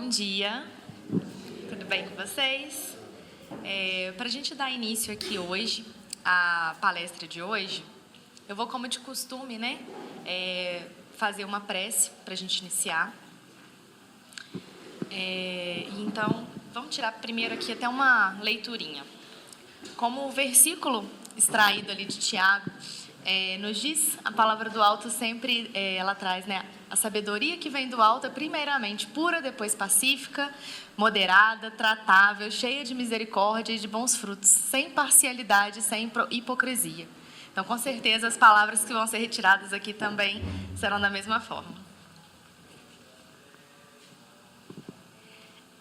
Bom dia, tudo bem com vocês? Para a gente dar início aqui hoje, à palestra de hoje, eu vou, como de costume, né, fazer uma prece para a gente iniciar. Então, vamos tirar primeiro aqui até uma leiturinha. Como o versículo extraído ali de Tiago nos diz, a palavra do alto sempre ela traz, né, a sabedoria que vem do alto é primeiramente pura, depois pacífica, moderada, tratável, cheia de misericórdia e de bons frutos, sem parcialidade, sem hipocrisia. Então, com certeza, as palavras que vão ser retiradas aqui também serão da mesma forma.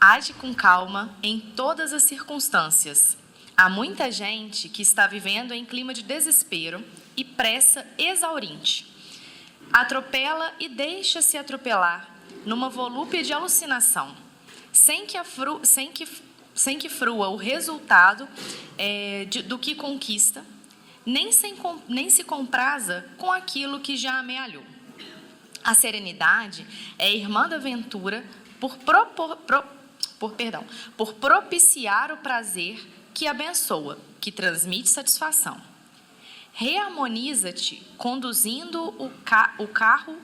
Age com calma em todas as circunstâncias. Há muita gente que está vivendo em clima de desespero e pressa exauriente. Atropela e deixa-se atropelar numa volúpia de alucinação, sem que frua o resultado do que conquista, nem se compraza com aquilo que já amealhou. A serenidade é irmã da ventura por propiciar o prazer que abençoa, que transmite satisfação. Reharmoniza-te, conduzindo o carro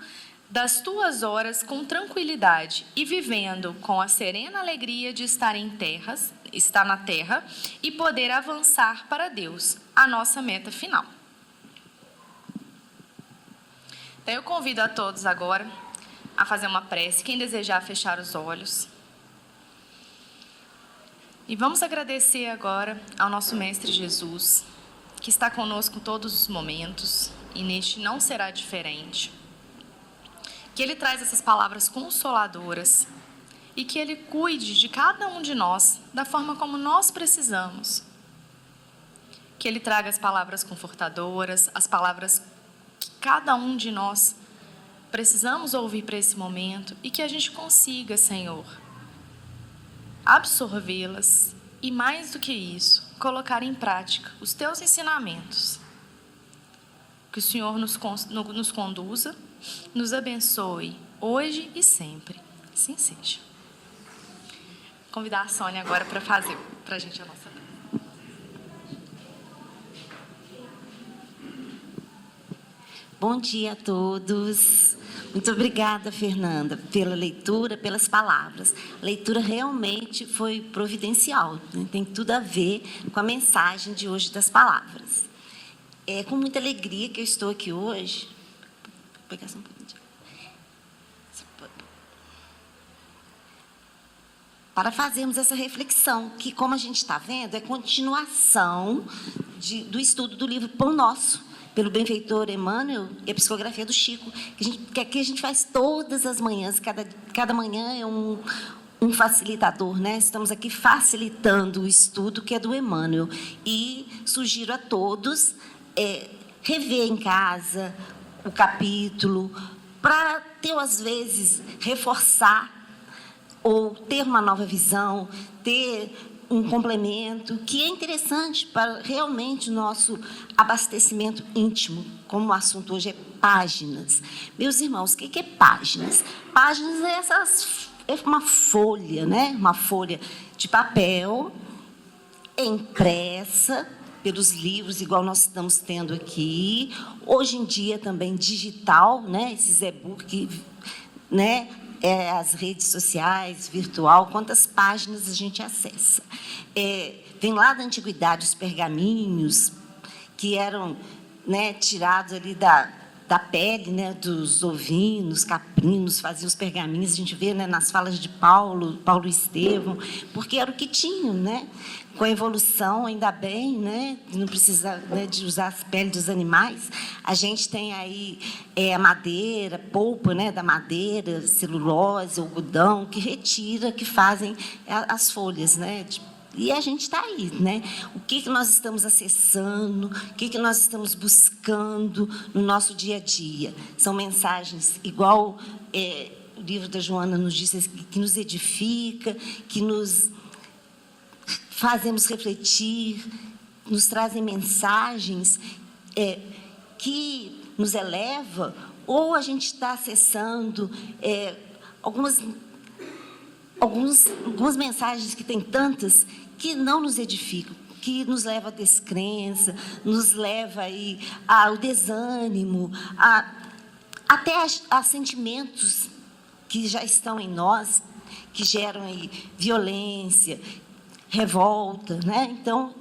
das tuas horas com tranquilidade e vivendo com a serena alegria de estar na terra e poder avançar para Deus, a nossa meta final. Então, eu convido a todos agora a fazer uma prece. Quem desejar fechar os olhos. E vamos agradecer agora ao nosso Mestre Jesus, que está conosco em todos os momentos, e neste não será diferente. Que Ele traz essas palavras consoladoras e que Ele cuide de cada um de nós da forma como nós precisamos. Que Ele traga as palavras confortadoras, as palavras que cada um de nós precisamos ouvir para esse momento e que a gente consiga, Senhor, absorvê-las e, mais do que isso, colocar em prática os Teus ensinamentos. Que o Senhor nos conduza, nos abençoe, hoje e sempre. Assim seja. Vou convidar a Sônia agora para fazer para a gente a nossa prece. Bom dia a todos. Muito obrigada, Fernanda, pela leitura, pelas palavras. A leitura realmente foi providencial, né? Tem tudo a ver com a mensagem de hoje das palavras. É com muita alegria que eu estou aqui hoje. Vou pegar só um pouquinho. Para fazermos essa reflexão, que, como a gente está vendo, é continuação do estudo do livro Pão Nosso, pelo benfeitor Emmanuel, e a psicografia do Chico, que aqui a gente faz todas as manhãs, cada manhã é um facilitador, né? Estamos aqui facilitando o estudo, que é do Emmanuel. E sugiro a todos rever em casa o capítulo, para ter, às vezes, reforçar, ou ter uma nova visão, ter um complemento, que é interessante para realmente o nosso abastecimento íntimo, como o assunto hoje é páginas. Meus irmãos, o que é páginas? Páginas é uma folha, né? Uma folha de papel, impressa pelos livros, igual nós estamos tendo aqui. Hoje em dia também digital, né? Esses e-book, né? As redes sociais, virtual, quantas páginas a gente acessa. Vem lá da antiguidade os pergaminhos, que eram, né, tirados ali da pele, né, dos ovinos, caprinos, faziam os pergaminhos. A gente vê, né, nas falas de Paulo e Estevão, porque era o que tinham, né? Com a evolução, ainda bem, né, não precisa, né, de usar as peles dos animais. A gente tem aí a madeira, polpa, né, da madeira, celulose, algodão, que retira, que fazem as folhas, né? E a gente está aí, né? O que nós estamos acessando, o que nós estamos buscando no nosso dia a dia? São mensagens igual o livro da Joana nos diz, que nos edifica, que nos fazemos refletir, nos trazem mensagens que nos eleva, ou a gente está acessando algumas algumas mensagens que tem tantas que não nos edificam, que nos leva à descrença, nos leva aí ao desânimo, até a sentimentos que já estão em nós, que geram aí violência, revolta, né? Então,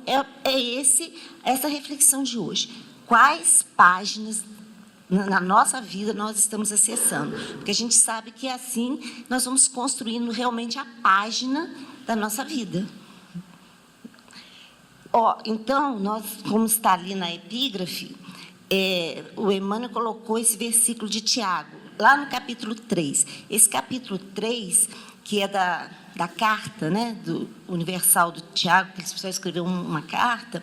essa reflexão de hoje. Quais páginas na nossa vida nós estamos acessando? Porque a gente sabe que assim nós vamos construindo realmente a página da nossa vida. Então, como está ali na epígrafe, o Emmanuel colocou esse versículo de Tiago, lá no capítulo 3. Esse capítulo 3, que é da carta, né, do Universal do Tiago, que ele só escreveu uma carta,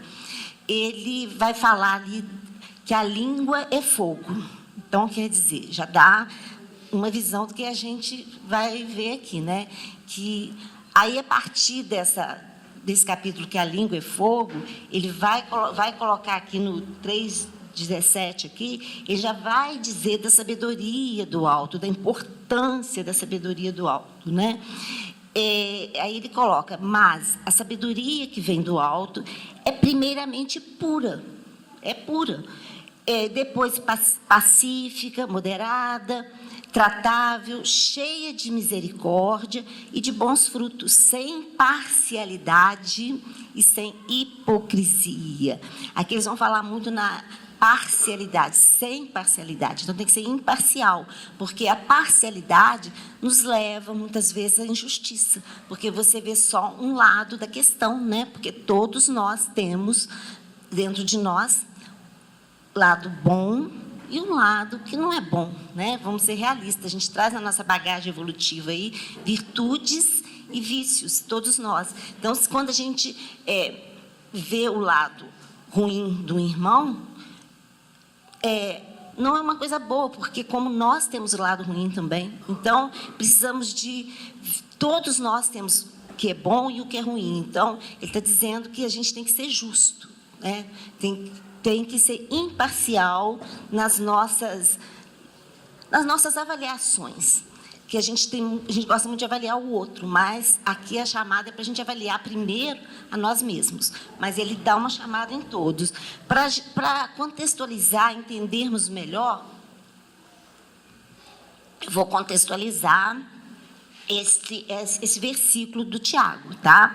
ele vai falar ali que a língua é fogo. Então, quer dizer, já dá uma visão do que a gente vai ver aqui, né? Que aí, a partir desse capítulo, que a língua é fogo, ele vai colocar aqui no 3:17 aqui, ele já vai dizer da sabedoria do alto, da importância da sabedoria do alto, né? Aí ele coloca, mas a sabedoria que vem do alto é primeiramente pura, depois pacífica, moderada, tratável, cheia de misericórdia e de bons frutos, sem parcialidade e sem hipocrisia. Aqui eles vão falar muito na parcialidade, sem parcialidade. Então, tem que ser imparcial, porque a parcialidade nos leva, muitas vezes, à injustiça, porque você vê só um lado da questão, né? Porque todos nós temos, dentro de nós, lado bom e um lado que não é bom, né? Vamos ser realistas, a gente traz na nossa bagagem evolutiva aí virtudes e vícios, todos nós. Então, quando a gente vê o lado ruim do irmão, não é uma coisa boa, porque como nós temos o lado ruim também, então precisamos todos nós temos o que é bom e o que é ruim. Então, ele está dizendo que a gente tem que ser justo, né? Tem que ser imparcial nas nossas avaliações, que a gente gosta muito de avaliar o outro, mas aqui a chamada é para a gente avaliar primeiro a nós mesmos, mas ele dá uma chamada em todos. Para contextualizar, entendermos melhor, eu vou contextualizar esse versículo do Tiago, tá?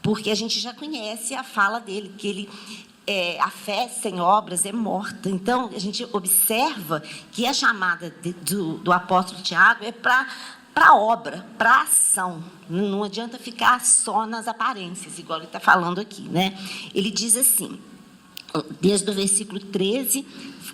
Porque a gente já conhece a fala dele, que a fé sem obras é morta. Então, a gente observa que a chamada do apóstolo Tiago é para a obra, para a ação. Não adianta ficar só nas aparências, igual ele está falando aqui, né? Ele diz assim, desde o versículo 13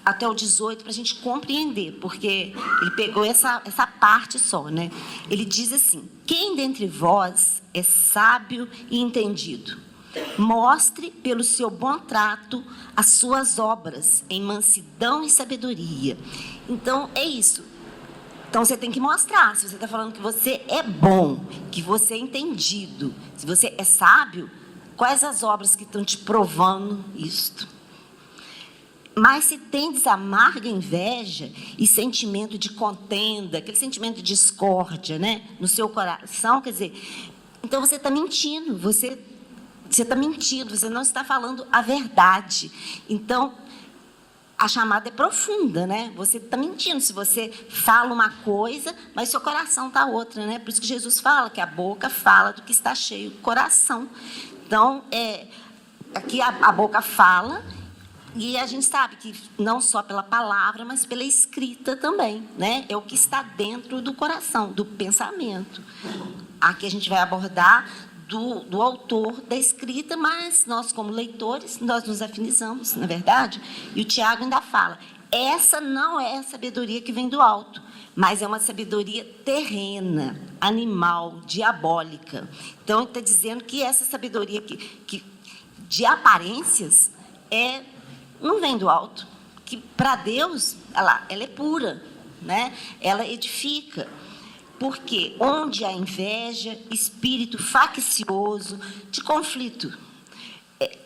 até o 18, para a gente compreender, porque ele pegou essa parte só, né? Ele diz assim, quem dentre vós é sábio e entendido? Mostre pelo seu bom trato as suas obras em mansidão e sabedoria. Então, é isso. Então, você tem que mostrar. Se você está falando que você é bom, que você é entendido, se você é sábio, quais as obras que estão te provando isto? Mas se tendes amarga inveja e sentimento de contenda, aquele sentimento de discórdia, né, no seu coração, quer dizer, então você está mentindo, você está mentindo, você não está falando a verdade. Então, a chamada é profunda, né? Você está mentindo se você fala uma coisa, mas seu coração está outra, né? Por isso que Jesus fala que a boca fala do que está cheio o coração. Então, aqui a boca fala, e a gente sabe que não só pela palavra, mas pela escrita também, né? É o que está dentro do coração, do pensamento. Aqui a gente vai abordar do autor da escrita, mas nós, como leitores, nós nos afinizamos, não é verdade? E o Tiago ainda fala, essa não é a sabedoria que vem do alto, mas é uma sabedoria terrena, animal, diabólica. Então, ele está dizendo que essa sabedoria que de aparências não vem do alto, que para Deus ela é pura, né? Ela edifica. Porque onde há inveja, espírito faccioso, de conflito,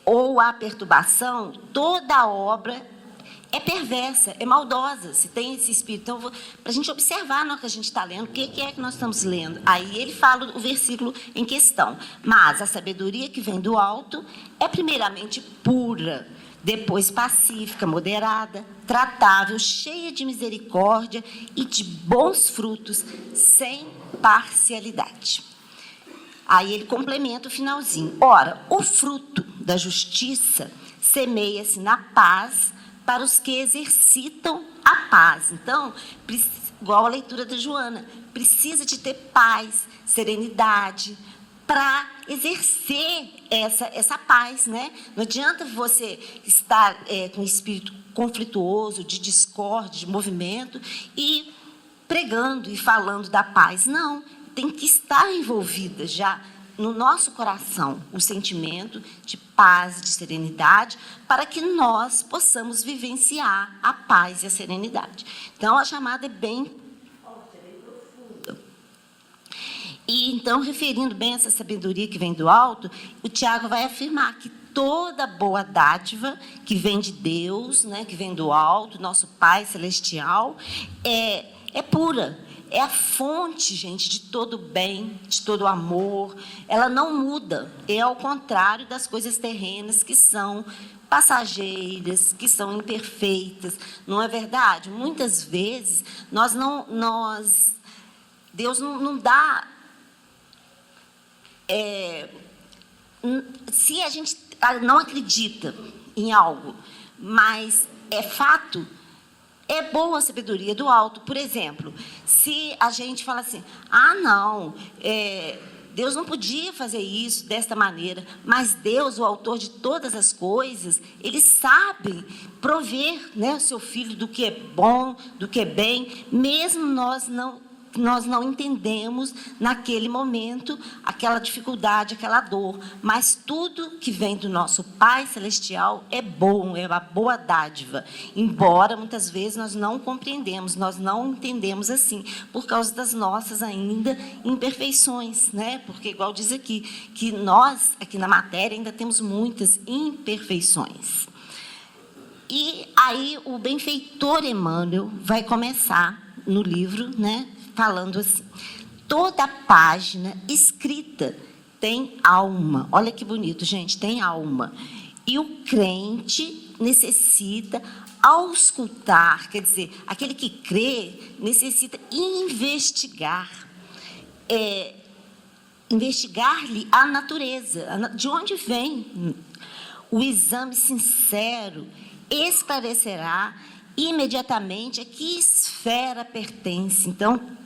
ou há perturbação, toda obra é perversa, é maldosa, se tem esse espírito. Então, para a gente observar na hora que a gente está lendo, o que é que nós estamos lendo. Aí ele fala o versículo em questão. Mas a sabedoria que vem do alto é primeiramente pura, depois pacífica, moderada, tratável, cheia de misericórdia e de bons frutos, sem parcialidade. Aí ele complementa o finalzinho. Ora, o fruto da justiça semeia-se na paz para os que exercitam a paz. Então, igual a leitura da Joana, precisa de ter paz, serenidade, para exercer essa paz, né? Não adianta você estar com um espírito conflituoso, de discórdia, de movimento, e pregando e falando da paz. Não, tem que estar envolvida já no nosso coração o sentimento de paz, de serenidade, para que nós possamos vivenciar a paz e a serenidade. Então, a chamada é bem profunda. E, então, referindo bem essa sabedoria que vem do alto, o Tiago vai afirmar que toda boa dádiva que vem de Deus, né, que vem do alto, nosso Pai Celestial, é pura. É a fonte, gente, de todo bem, de todo amor. Ela não muda. É ao contrário das coisas terrenas que são passageiras, que são imperfeitas. Não é verdade? Muitas vezes, Deus não dá... se a gente não acredita em algo, mas é fato... É boa a sabedoria do alto. Por exemplo, se a gente fala assim, não, Deus não podia fazer isso desta maneira, mas Deus, o autor de todas as coisas, Ele sabe prover, né, o seu filho do que é bom, do que é bem, mesmo nós não entendemos naquele momento aquela dificuldade, aquela dor, mas tudo que vem do nosso Pai Celestial é bom, é uma boa dádiva, embora muitas vezes nós não compreendemos, nós não entendemos assim, por causa das nossas ainda imperfeições, né? Porque, igual diz aqui, que nós, aqui na matéria, ainda temos muitas imperfeições. E aí o benfeitor Emmanuel vai começar no livro, né, falando assim, toda página escrita tem alma. Olha que bonito, gente, tem alma. E o crente necessita auscultar, quer dizer, aquele que crê necessita investigar. Investigar-lhe a natureza. De onde vem? O exame sincero esclarecerá imediatamente a que esfera pertence. Então,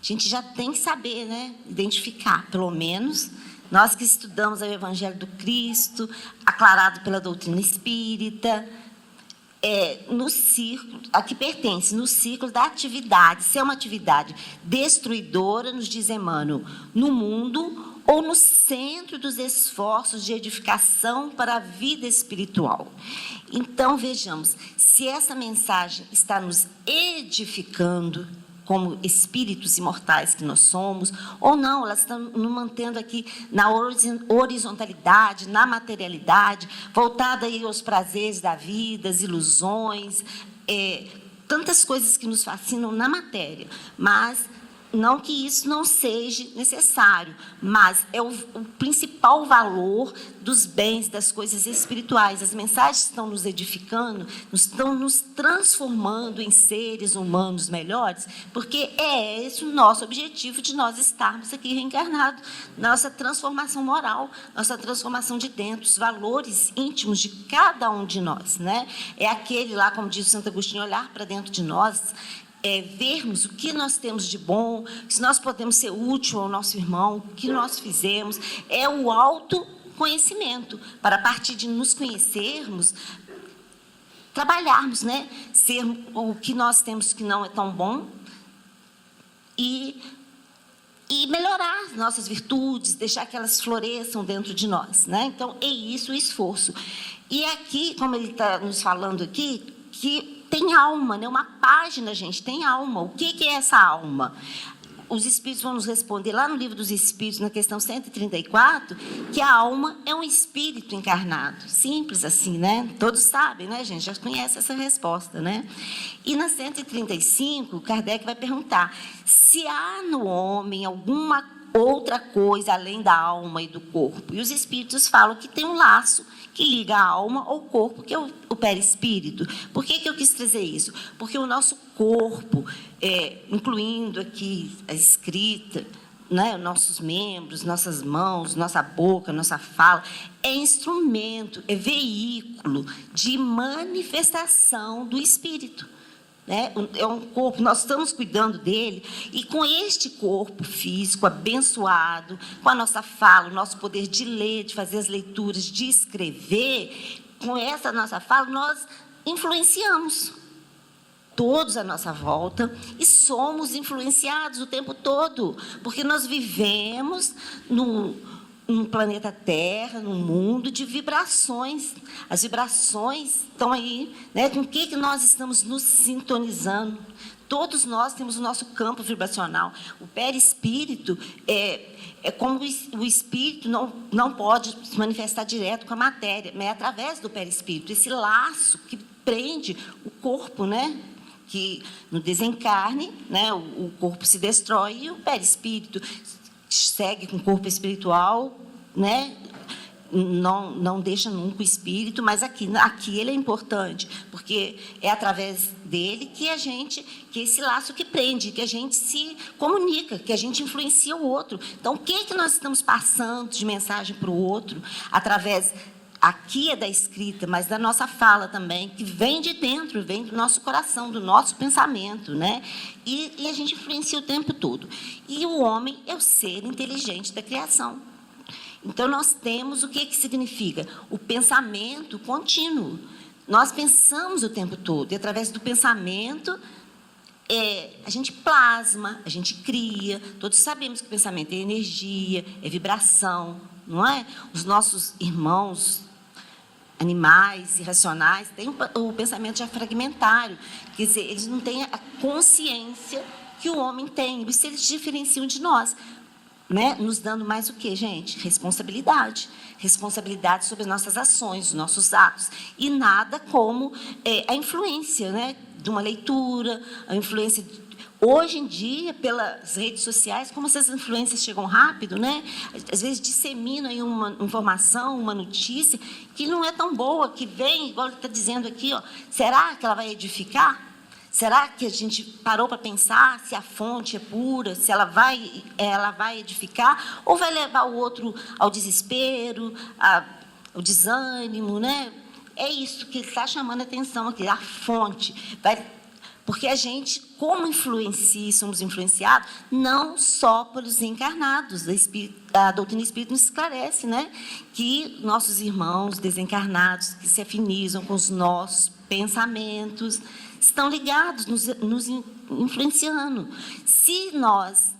a gente já tem que saber, né, identificar, pelo menos, nós que estudamos o Evangelho do Cristo, aclarado pela doutrina espírita, no círculo, a que pertence, no círculo da atividade. Se é uma atividade destruidora, nos diz Emmanuel, no mundo ou no centro dos esforços de edificação para a vida espiritual. Então, vejamos, se essa mensagem está nos edificando, como espíritos imortais que nós somos, ou não, elas estão nos mantendo aqui na horizontalidade, na materialidade, voltada aí aos prazeres da vida, as ilusões, tantas coisas que nos fascinam na matéria, mas não que isso não seja necessário, mas é o principal valor dos bens, das coisas espirituais. As mensagens estão nos edificando, estão nos transformando em seres humanos melhores, porque é esse o nosso objetivo de nós estarmos aqui reencarnados. Nossa transformação moral, nossa transformação de dentro, os valores íntimos de cada um de nós, né? É aquele lá, como diz o Santo Agostinho, olhar para dentro de nós, vermos o que nós temos de bom, se nós podemos ser útil ao nosso irmão, o que nós fizemos, é o autoconhecimento, para a partir de nos conhecermos, trabalharmos, né? Ser o que nós temos que não é tão bom e melhorar as nossas virtudes, deixar que elas floresçam dentro de nós, né? Então, é isso o esforço. E aqui, como ele está nos falando aqui, que tem alma, né? Uma página, gente, tem alma. O que é essa alma? os Espíritos vão nos responder lá no Livro dos Espíritos, na questão 134, que a alma é um espírito encarnado. Simples assim, né? Todos sabem, né, gente? Já conhece essa resposta, né? E na 135, Kardec vai perguntar se há no homem alguma outra coisa além da alma e do corpo. E os Espíritos falam que tem um laço que liga a alma ao corpo, que é o perispírito. Por que eu quis trazer isso? Porque o nosso corpo, incluindo aqui a escrita, né, nossos membros, nossas mãos, nossa boca, nossa fala, é instrumento, é veículo de manifestação do espírito. É um corpo, nós estamos cuidando dele, e com este corpo físico abençoado, com a nossa fala, o nosso poder de ler, de fazer as leituras, de escrever, com essa nossa fala, nós influenciamos todos à nossa volta e somos influenciados o tempo todo, porque nós vivemos num planeta Terra, num mundo de vibrações. As vibrações estão aí, né? Com o que nós estamos nos sintonizando? Todos nós temos o nosso campo vibracional. O perispírito é como o espírito não pode se manifestar direto com a matéria, mas é através do perispírito, esse laço que prende o corpo, né? Que no desencarne, né? O corpo se destrói e o perispírito segue com o corpo espiritual, né? Não deixa nunca o espírito, mas aqui ele é importante, porque é através dele que esse laço que prende, que a gente se comunica, que a gente influencia o outro. Então, o que nós estamos passando de mensagem para o outro, através, aqui é da escrita, mas da nossa fala também, que vem de dentro, vem do nosso coração, do nosso pensamento, né? E a gente influencia o tempo todo. E o homem é o ser inteligente da criação. Então, nós temos o que significa? O pensamento contínuo. Nós pensamos o tempo todo, e através do pensamento, a gente plasma, a gente cria. Todos sabemos que o pensamento é energia, é vibração, não é? Os nossos irmãos animais irracionais têm o pensamento já fragmentário, quer dizer, eles não têm a consciência que o homem tem, isso eles diferenciam de nós, né? Nos dando mais o quê, gente? Responsabilidade sobre as nossas ações, os nossos atos, e nada como a influência, né? De uma leitura, a influência hoje em dia, pelas redes sociais, como essas influências chegam rápido, né? Às vezes disseminam aí uma informação, uma notícia que não é tão boa, que vem, igual ele está dizendo aqui, ó, será que ela vai edificar? Será que a gente parou para pensar se a fonte é pura, se ela vai edificar, ou vai levar o outro ao desespero, ao desânimo, né? É isso que ele está chamando a atenção aqui, a fonte. Porque a gente, como somos influenciados, não só pelos encarnados. A doutrina espírita nos esclarece, né? Que nossos irmãos desencarnados, que se afinizam com os nossos pensamentos, estão ligados, nos influenciando. Se nós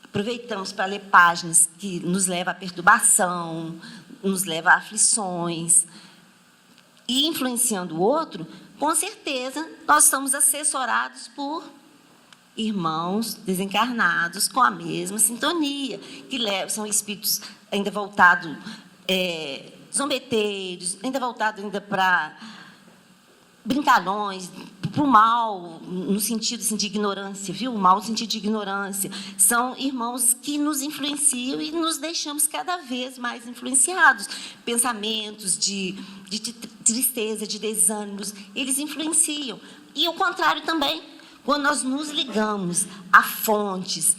aproveitamos para ler páginas que nos levam à perturbação, nos levam a aflições, e influenciando o outro, com certeza nós estamos assessorados por irmãos desencarnados com a mesma sintonia, que são espíritos ainda voltados, zombeteiros, ainda voltados para brincalhões, para o mal, no sentido assim, de ignorância, viu? O mal no sentido de ignorância. São irmãos que nos influenciam e nos deixamos cada vez mais influenciados. Pensamentos de tristeza, de desânimos, eles influenciam. E o contrário também, quando nós nos ligamos a fontes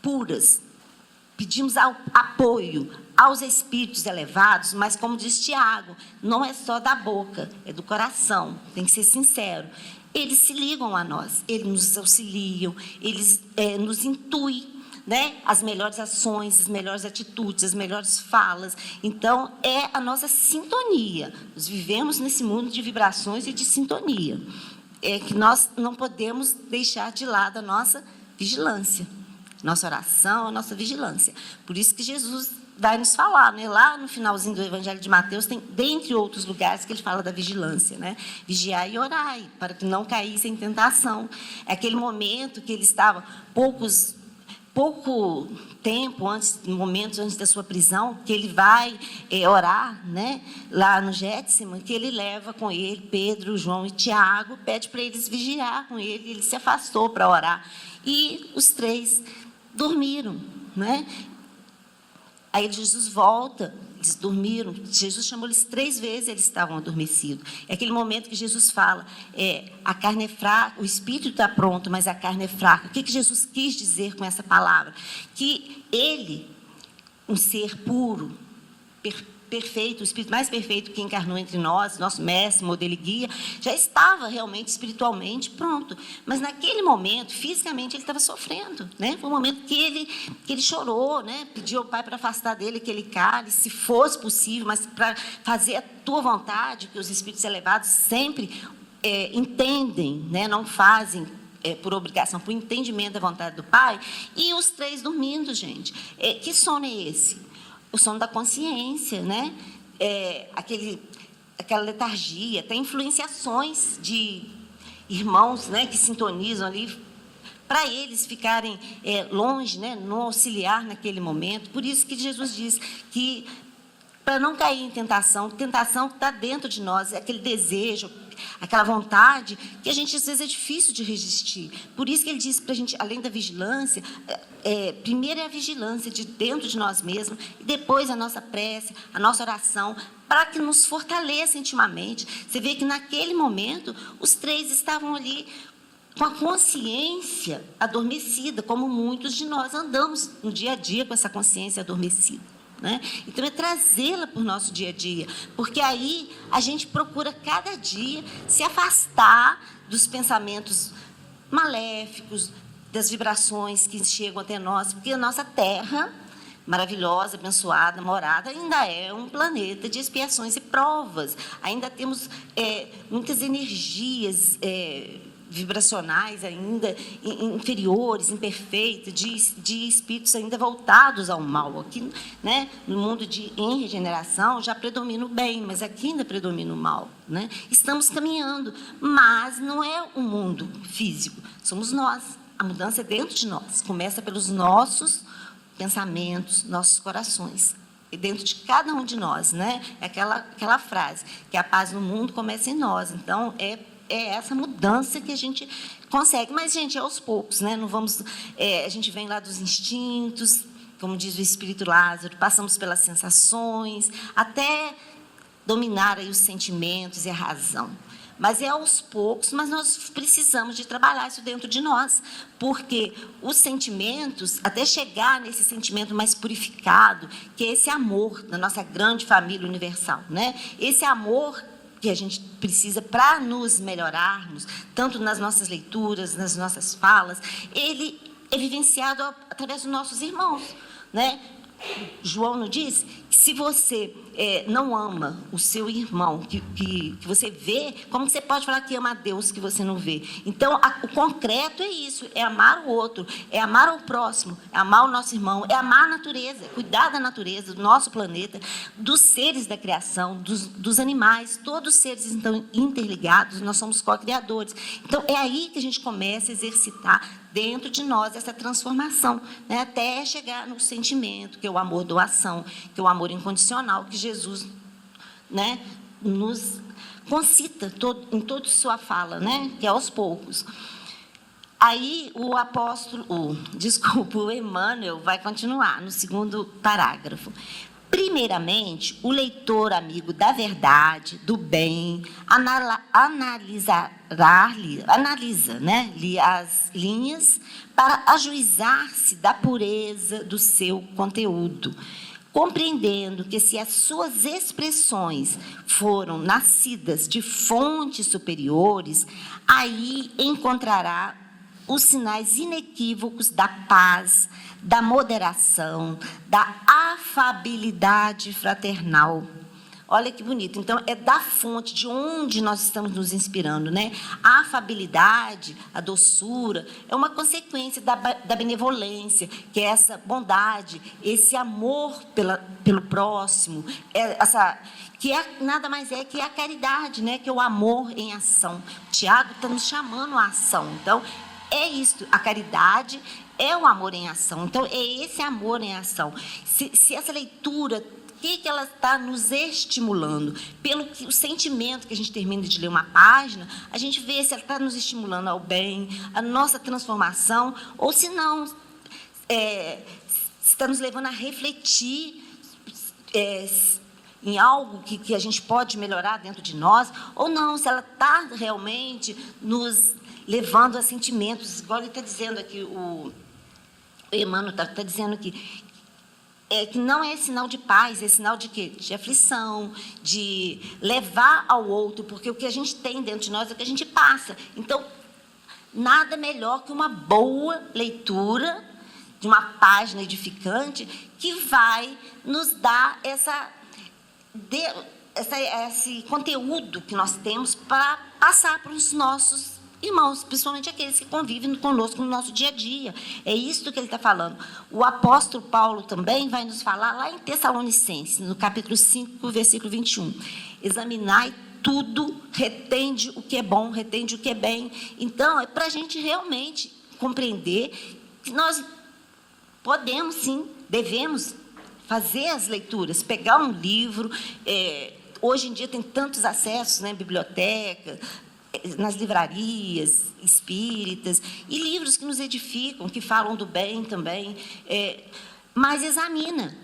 puras, pedimos apoio aos espíritos elevados, mas, como diz Tiago, não é só da boca, é do coração, tem que ser sincero. Eles se ligam a nós, eles nos auxiliam, eles nos intuem, né? As melhores ações, as melhores atitudes, as melhores falas. Então, é a nossa sintonia. Nós vivemos nesse mundo de vibrações e de sintonia. É que nós não podemos deixar de lado a nossa vigilância. Nossa oração, a nossa vigilância. Por isso que Jesus vai nos falar, né? Lá no finalzinho do Evangelho de Mateus, tem, dentre outros lugares, que ele fala da vigilância, né? Vigiai e orai, para que não caísse em tentação. É aquele momento que ele estava, poucos pouco tempo momentos antes da sua prisão, que ele vai orar, né, lá no Getsemane, que ele leva com ele Pedro, João e Tiago, pede para eles vigiar com ele, ele se afastou para orar. E os 3 dormiram, né? Aí Jesus volta, eles dormiram, Jesus chamou eles 3 vezes, eles estavam adormecidos. É aquele momento que Jesus fala, a carne é fraca, o espírito está pronto, mas a carne é fraca. O que Jesus quis dizer com essa palavra? Que ele, um ser puro, perfeito, o espírito mais perfeito que encarnou entre nós, nosso mestre, modelo e guia, já estava realmente espiritualmente pronto. Mas naquele momento, fisicamente, ele estava sofrendo, né? Foi um momento que ele chorou, né? Pediu ao Pai para afastar dele aquele cálice, se fosse possível, mas para fazer a tua vontade, que os espíritos elevados sempre entendem, né? Não fazem por obrigação, por entendimento da vontade do Pai. E os 3 dormindo, gente. Que sono é esse? O sono da consciência, né? Aquela letargia, tem influenciações de irmãos, né, que sintonizam ali, para eles ficarem longe, né, no auxiliar naquele momento. Por isso que Jesus diz que, para não cair em tentação está dentro de nós, é aquele desejo, aquela vontade, que a gente, às vezes, é difícil de resistir. Por isso que ele diz para a gente, além da vigilância, primeiro é a vigilância de dentro de nós mesmos, e depois a nossa prece, a nossa oração, para que nos fortaleça intimamente. Você vê que, naquele momento, os 3 estavam ali com a consciência adormecida, como muitos de nós andamos no dia a dia com essa consciência adormecida, né? Então, é trazê-la para o nosso dia a dia, porque aí a gente procura cada dia se afastar dos pensamentos maléficos, das vibrações que chegam até nós, porque a nossa Terra, maravilhosa, abençoada, morada, ainda é um planeta de expiações e provas. Ainda temos muitas energias vibracionais ainda inferiores, imperfeitas, de espíritos ainda voltados ao mal. Aqui, né, no mundo em regeneração, já predomina o bem, mas aqui ainda predomina o mal, né? Estamos caminhando, mas não é um mundo físico, somos nós. A mudança é dentro de nós, começa pelos nossos pensamentos, nossos corações. E dentro de cada um de nós, né? É aquela frase, que a paz no mundo começa em nós. Então, é essa mudança que a gente consegue. Mas, gente, aos poucos, né? Não vamos, a gente vem lá dos instintos, como diz o Espírito Lázaro, passamos pelas sensações, até dominar aí os sentimentos e a razão. Mas é aos poucos, mas nós precisamos de trabalhar isso dentro de nós, porque os sentimentos, até chegar nesse sentimento mais purificado, que é esse amor da nossa grande família universal, né? Esse amor que a gente precisa para nos melhorarmos, tanto nas nossas leituras, nas nossas falas, ele é vivenciado através dos nossos irmãos, né? João nos diz que se você não ama o seu irmão, que você vê, como você pode falar que ama a Deus que você não vê? Então, o concreto é isso, é amar o outro, é amar o próximo, é amar o nosso irmão, é amar a natureza, cuidar da natureza, do nosso planeta, dos seres da criação, dos animais, todos os seres estão interligados, nós somos co-criadores. Então, é aí que a gente começa a exercitar dentro de nós essa transformação, né? Até chegar no sentimento, que é o amor doação, que é o amor incondicional, que Jesus, né, nos concita em toda sua fala, né, que é aos poucos. Aí o Emmanuel vai continuar no segundo parágrafo. Primeiramente, o leitor amigo da verdade, do bem, analisa, né, as linhas para ajuizar-se da pureza do seu conteúdo, compreendendo que, se as suas expressões foram nascidas de fontes superiores, aí encontrará os sinais inequívocos da paz, da moderação, da afabilidade fraternal. Olha que bonito. Então, é da fonte, de onde nós estamos nos inspirando, né? A afabilidade, a doçura, é uma consequência da benevolência, que é essa bondade, esse amor pelo próximo, que nada mais é que a caridade, né? Que é o amor em ação. Tiago está nos chamando à ação. Então, é isso, a caridade é o amor em ação. Então, é esse amor em ação. Se essa leitura, o que ela está nos estimulando? Pelo que, o sentimento que a gente termina de ler uma página, a gente vê se ela está nos estimulando ao bem, a nossa transformação, ou se não, está nos levando a refletir em algo que a gente pode melhorar dentro de nós, ou não, se ela está realmente nos levando a sentimentos, igual ele está dizendo aqui, o Emmanuel está dizendo que não é sinal de paz, é sinal de quê? De aflição, de levar ao outro, porque o que a gente tem dentro de nós é o que a gente passa. Então, nada melhor que uma boa leitura de uma página edificante que vai nos dar esse conteúdo que nós temos para passar para os nossos irmãos, principalmente aqueles que convivem conosco no nosso dia a dia. É isso que ele está falando. O apóstolo Paulo também vai nos falar lá em Tessalonicenses, no capítulo 5, versículo 21. Examinai tudo, retende o que é bom, retende o que é bem. Então, é para a gente realmente compreender que nós podemos, sim, devemos fazer as leituras, pegar um livro. Hoje em dia tem tantos acessos, né, biblioteca, nas livrarias espíritas, e livros que nos edificam, que falam do bem também. Mas examina.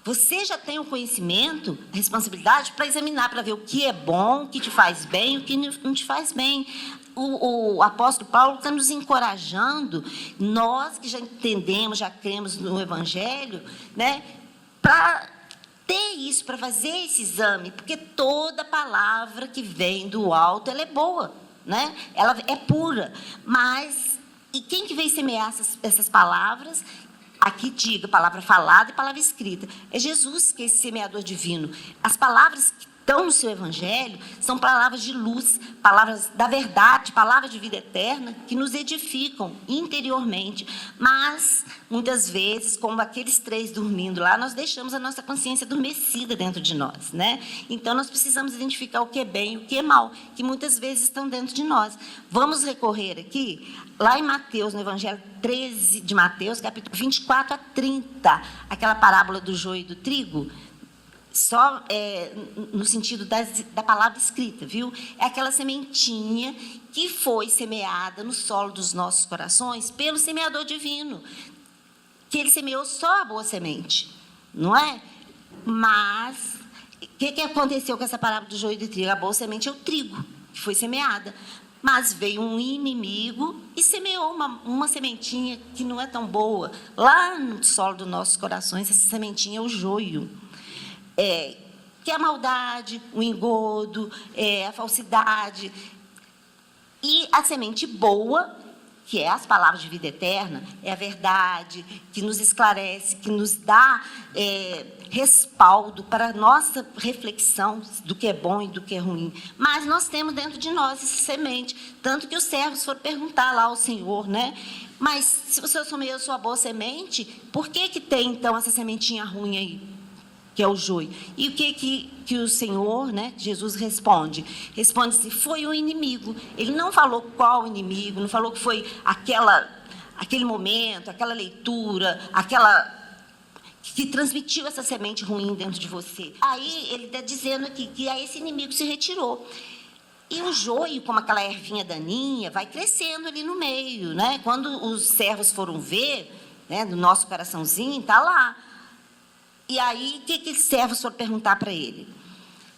Você já tem o conhecimento, a responsabilidade para examinar, para ver o que é bom, o que te faz bem, o que não te faz bem. O apóstolo Paulo está nos encorajando, nós que já entendemos, já cremos no Evangelho, né, para ter isso, para fazer esse exame, porque toda palavra que vem do alto, ela é boa, né? Ela é pura. Mas, e quem que vem semear essas palavras? Aqui diga, palavra falada e palavra escrita. É Jesus que é esse semeador divino. As palavras que estão no seu Evangelho são palavras de luz, palavras da verdade, palavras de vida eterna, que nos edificam interiormente. Mas, muitas vezes, como aqueles 3 dormindo lá, nós deixamos a nossa consciência adormecida dentro de nós, né? Então, nós precisamos identificar o que é bem e o que é mal, que muitas vezes estão dentro de nós. Vamos recorrer aqui, lá em Mateus, no Evangelho 13 de Mateus, capítulo 24 a 30, aquela parábola do joio e do trigo, só no sentido da palavra escrita, viu? É aquela sementinha que foi semeada no solo dos nossos corações pelo semeador divino, que ele semeou só a boa semente, não é? Mas, o que aconteceu com essa parábola do joio e do trigo? A boa semente é o trigo, que foi semeada. Mas veio um inimigo e semeou uma sementinha que não é tão boa. Lá no solo dos nossos corações, essa sementinha é o joio. Que é a maldade, o engodo, a falsidade. E a semente boa, que é as palavras de vida eterna, é a verdade, que nos esclarece, que nos dá respaldo para a nossa reflexão do que é bom e do que é ruim. Mas nós temos dentro de nós essa semente, tanto que os servos foram perguntar lá ao Senhor, né? Mas se você semeou sua boa semente, por que tem, então, essa sementinha ruim aí? Que é o joio. E o que o Senhor, né, Jesus responde? Responde-se, foi o inimigo. Ele não falou qual inimigo, não falou que foi aquele momento, aquela leitura, que transmitiu essa semente ruim dentro de você. Aí ele está dizendo aqui que aí esse inimigo se retirou. E o joio, como aquela ervinha daninha, vai crescendo ali no meio, né? Quando os servos foram ver, né, no nosso coraçãozinho, está lá. E aí, o que os servos foram perguntar para ele?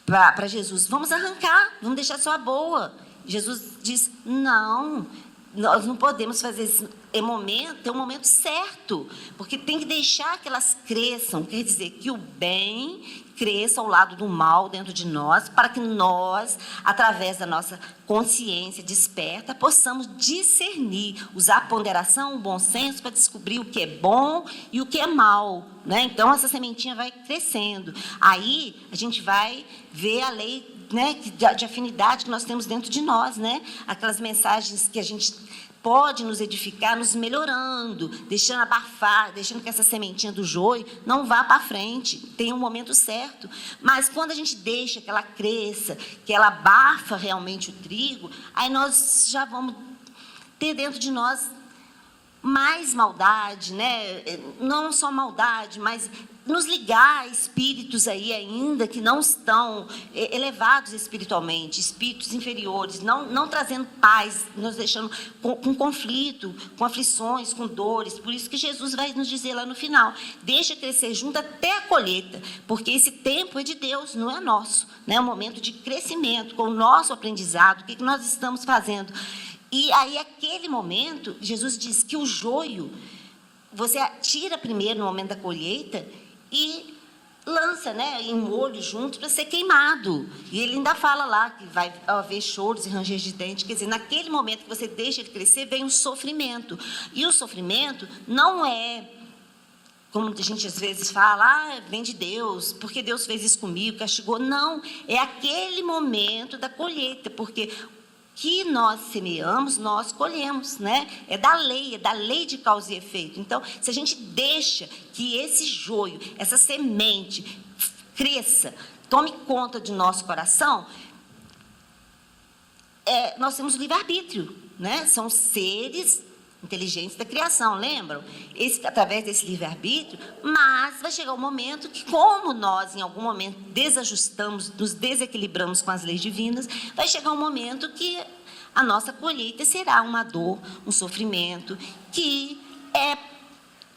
Para Jesus, vamos arrancar, vamos deixar só a boa. Jesus diz, não, nós não podemos fazer esse momento, é um momento certo, porque tem que deixar que elas cresçam, quer dizer, que o bem cresça ao lado do mal dentro de nós, para que nós, através da nossa consciência desperta, possamos discernir, usar a ponderação, o bom senso para descobrir o que é bom e o que é mal, né? Então, essa sementinha vai crescendo. Aí, a gente vai ver a lei, né, de afinidade que nós temos dentro de nós, né? Aquelas mensagens que a gente pode nos edificar, nos melhorando, deixando abafar, deixando que essa sementinha do joio não vá para frente, tem um momento certo. Mas quando a gente deixa que ela cresça, que ela abafa realmente o trigo, aí nós já vamos ter dentro de nós mais maldade, né? Não só maldade, mas nos ligar a espíritos aí ainda que não estão elevados espiritualmente, espíritos inferiores, não trazendo paz, nos deixando com conflito, com aflições, com dores. Por isso que Jesus vai nos dizer lá no final: deixa crescer junto até a colheita, porque esse tempo é de Deus, não é nosso, né? É um momento de crescimento, com o nosso aprendizado, o que nós estamos fazendo. E aí, aquele momento, Jesus diz que o joio, você tira primeiro no momento da colheita e lança, né, em molho junto para ser queimado. E ele ainda fala lá que vai haver choros e ranger de dente. Quer dizer, naquele momento que você deixa ele crescer, vem o sofrimento. E o sofrimento não é, como a gente às vezes fala, vem de Deus, porque Deus fez isso comigo, castigou. Não, é aquele momento da colheita, porque que nós semeamos, nós colhemos, né? É da lei de causa e efeito. Então, se a gente deixa que esse joio, essa semente cresça, tome conta de nosso coração, nós temos o livre-arbítrio, né? São seres inteligentes da criação, lembram? Através desse livre-arbítrio, mas vai chegar um momento que, como nós, em algum momento, desajustamos, nos desequilibramos com as leis divinas, vai chegar um momento que a nossa colheita será uma dor, um sofrimento, que é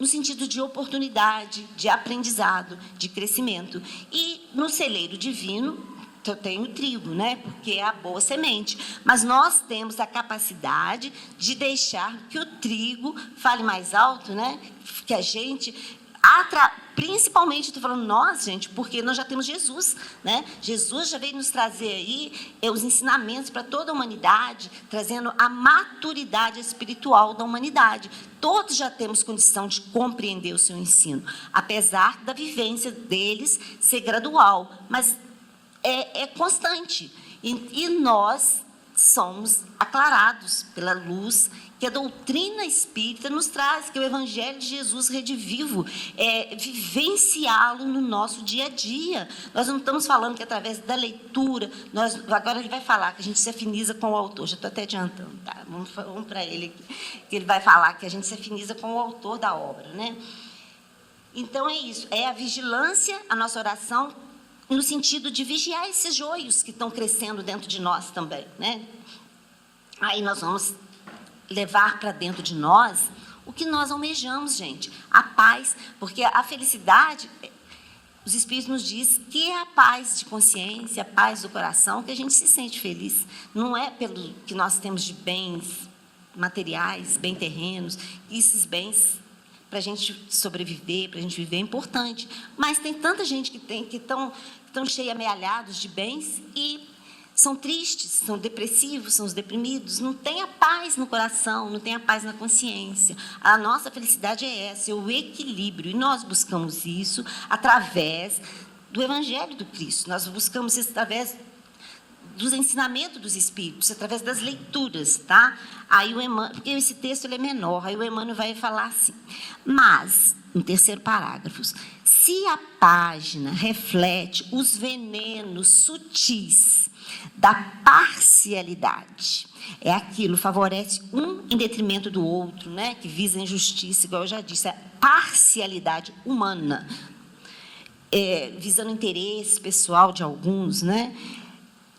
no sentido de oportunidade, de aprendizado, de crescimento. E no celeiro divino, eu tenho o trigo, né? Porque é a boa semente. Mas nós temos a capacidade de deixar que o trigo fale mais alto, né? Que a gente, principalmente, estou falando nós, gente, porque nós já temos Jesus, né? Jesus já veio nos trazer aí os ensinamentos para toda a humanidade, trazendo a maturidade espiritual da humanidade. Todos já temos condição de compreender o seu ensino, apesar da vivência deles ser gradual, mas é constante. E nós somos aclarados pela luz que a doutrina espírita nos traz, que o Evangelho de Jesus redivivo, vivenciá-lo no nosso dia a dia. Nós não estamos falando que através da leitura, agora ele vai falar que a gente se afiniza com o autor, já estou até adiantando, tá? Vamos para ele aqui, que ele vai falar que a gente se afiniza com o autor da obra, né? Então é isso, é a vigilância, a nossa oração, no sentido de vigiar esses joios que estão crescendo dentro de nós também, né? Aí nós vamos levar para dentro de nós o que nós almejamos, gente, a paz, porque a felicidade, os Espíritos nos diz que é a paz de consciência, a paz do coração, que a gente se sente feliz. Não é pelo que nós temos de bens materiais, bem terrenos, esses bens para a gente sobreviver, para a gente viver, é importante. Mas tem tanta gente que estão cheia, amealhados de bens e são tristes, são depressivos, são os deprimidos, não tem a paz no coração, não tem a paz na consciência. A nossa felicidade é essa, é o equilíbrio, e nós buscamos isso através do Evangelho do Cristo, nós buscamos isso através dos ensinamentos dos Espíritos, através das leituras, tá? Aí o Emmanuel, porque esse texto ele é menor, aí o Emmanuel vai falar assim: mas, no terceiro parágrafo, se a página reflete os venenos sutis da parcialidade, aquilo favorece um em detrimento do outro, né? Que visa a injustiça, igual eu já disse, a parcialidade humana, visando o interesse pessoal de alguns, né?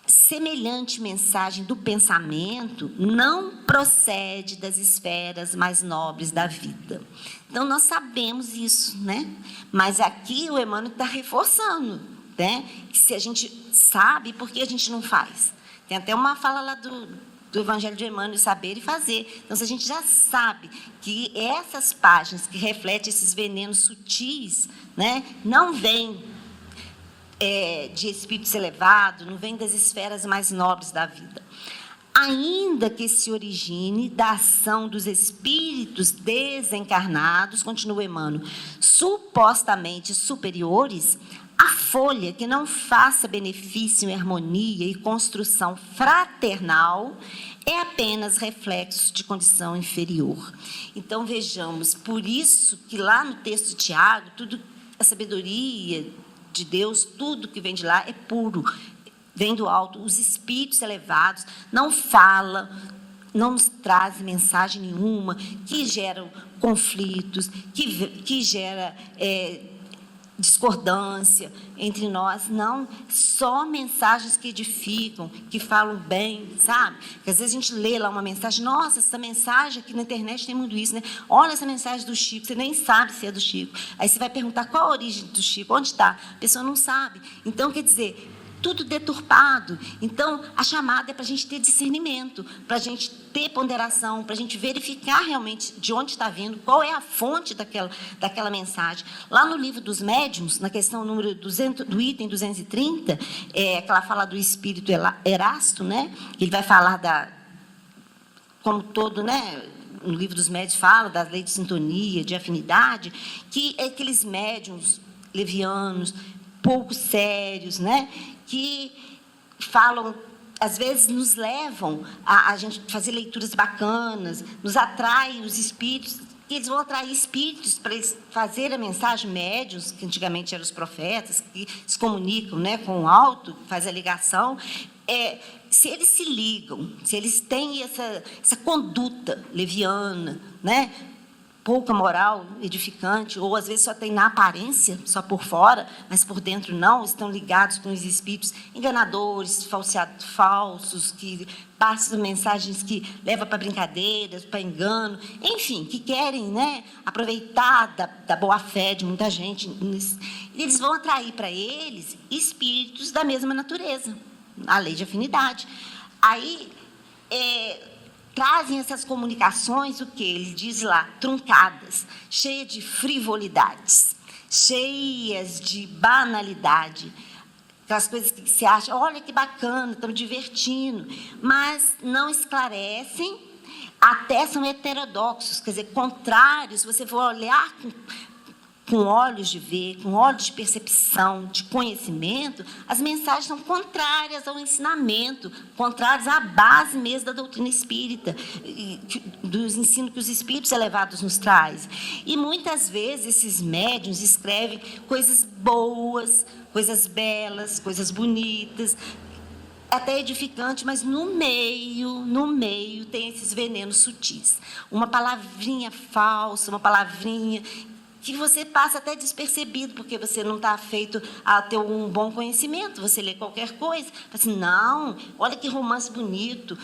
Semelhante mensagem do pensamento não procede das esferas mais nobres da vida. Então, nós sabemos isso, né? Mas aqui o Emmanuel está reforçando, né? Que se a gente sabe, por que a gente não faz? Tem até uma fala lá do Evangelho de Emmanuel, saber e fazer. Então, se a gente já sabe que essas páginas que refletem esses venenos sutis, né, não vêm de espíritos elevados, não vem das esferas mais nobres da vida. Ainda que se origine da ação dos espíritos desencarnados, continua Emmanuel, supostamente superiores, a folha que não faça benefício em harmonia e construção fraternal é apenas reflexo de condição inferior. Então, vejamos, por isso que lá no texto de Tiago, tudo, a sabedoria de Deus, tudo que vem de lá é puro, vem do alto. Os espíritos elevados não falam não nos traz mensagem nenhuma, que gera conflitos, que gera discordância entre nós, não, só mensagens que edificam, que falam bem, sabe? Porque às vezes a gente lê lá uma mensagem, nossa, essa mensagem aqui na internet tem muito isso, né? Olha essa mensagem do Chico, você nem sabe se é do Chico. Aí você vai perguntar qual a origem do Chico, onde está? A pessoa não sabe. Então, quer dizer, tudo deturpado. Então, a chamada é para a gente ter discernimento, para a gente ter ponderação, para a gente verificar realmente de onde está vindo, qual é a fonte daquela mensagem. Lá no livro dos médiuns, na questão número 200, do item 230, que ela fala do espírito Erasto, né? Ele vai falar como todo, né? No livro dos médiuns fala das leis de sintonia, de afinidade, que é aqueles médiuns levianos, pouco sérios, né? Que falam, às vezes nos levam a gente fazer leituras bacanas, nos atraem os espíritos, que eles vão atrair espíritos para eles fazerem a mensagem, médiuns, que antigamente eram os profetas, que se comunicam, né, com o alto, faz a ligação. Se eles se ligam, se eles têm essa conduta leviana, né, pouca moral edificante, ou às vezes só tem na aparência, só por fora, mas por dentro não, estão ligados com os espíritos enganadores, falsos, que passam mensagens que levam para brincadeiras, para engano, enfim, que querem, né, aproveitar da boa-fé de muita gente. Eles vão atrair para eles espíritos da mesma natureza, a lei de afinidade. Aí, trazem essas comunicações, o que ele diz lá, truncadas, cheias de frivolidades, cheias de banalidade, aquelas coisas que você acha, olha que bacana, estamos divertindo, mas não esclarecem, até são heterodoxos, quer dizer, contrários. Se você for olhar com olhos de ver, com olhos de percepção, de conhecimento, as mensagens são contrárias ao ensinamento, contrárias à base mesmo da doutrina espírita, dos ensinos que os espíritos elevados nos trazem. E, muitas vezes, esses médiuns escrevem coisas boas, coisas belas, coisas bonitas, até edificante, mas no meio tem esses venenos sutis. Uma palavrinha falsa, uma palavrinha que você passa até despercebido, porque você não está feito a ter um bom conhecimento. Você lê qualquer coisa, fala assim, não, olha que romance bonito.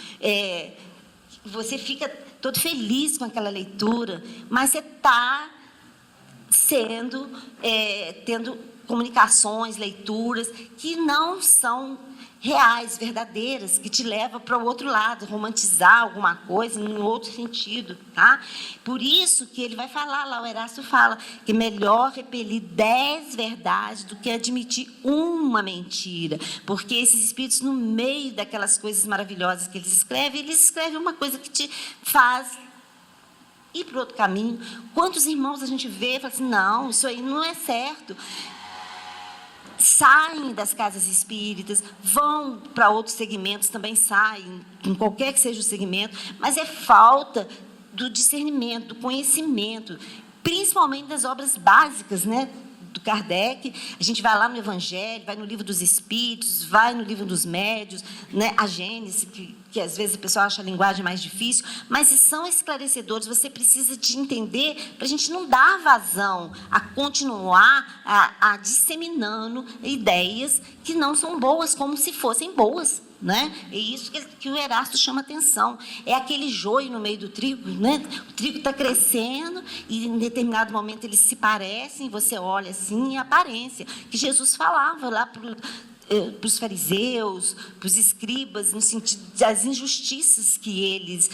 Você fica todo feliz com aquela leitura, mas você está tendo comunicações, leituras que não são reais, verdadeiras, que te levam para o outro lado, romantizar alguma coisa em outro sentido, tá? Por isso que ele vai falar lá, o Erasto fala, que é melhor repelir 10 verdades do que admitir uma mentira, porque esses espíritos, no meio daquelas coisas maravilhosas que eles escrevem uma coisa que te faz ir para outro caminho. Quantos irmãos a gente vê e fala assim, não, isso aí não é certo. Saem das casas espíritas, vão para outros segmentos, também saem, em qualquer que seja o segmento, mas é falta do discernimento, do conhecimento, principalmente das obras básicas, né, do Kardec. A gente vai lá no Evangelho, vai no Livro dos Espíritos, vai no Livro dos Médiuns, né, a Gênese, que às vezes o pessoal acha a linguagem mais difícil, mas são esclarecedores. Você precisa de entender para a gente não dar vazão a continuar a disseminando ideias que não são boas, como se fossem boas, né? É isso que o Erasto chama atenção. É aquele joio no meio do trigo, né? O trigo está crescendo e, em determinado momento, eles se parecem, você olha assim, e a aparência, que Jesus falava lá para os fariseus, para os escribas, no sentido das injustiças que eles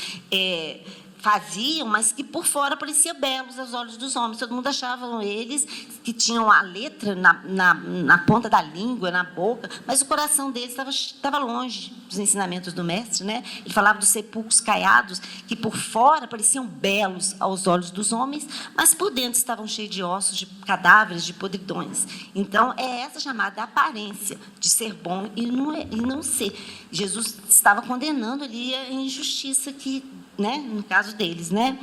faziam, mas que por fora pareciam belos aos olhos dos homens. Todo mundo achava eles que tinham a letra na ponta da língua, na boca, mas o coração deles estava longe dos ensinamentos do mestre, né? Ele falava dos sepulcros caiados, que por fora pareciam belos aos olhos dos homens, mas por dentro estavam cheios de ossos, de cadáveres, de podridões. Então, é essa chamada aparência de ser bom e não ser. Jesus estava condenando ali a injustiça que, né, no caso deles, né?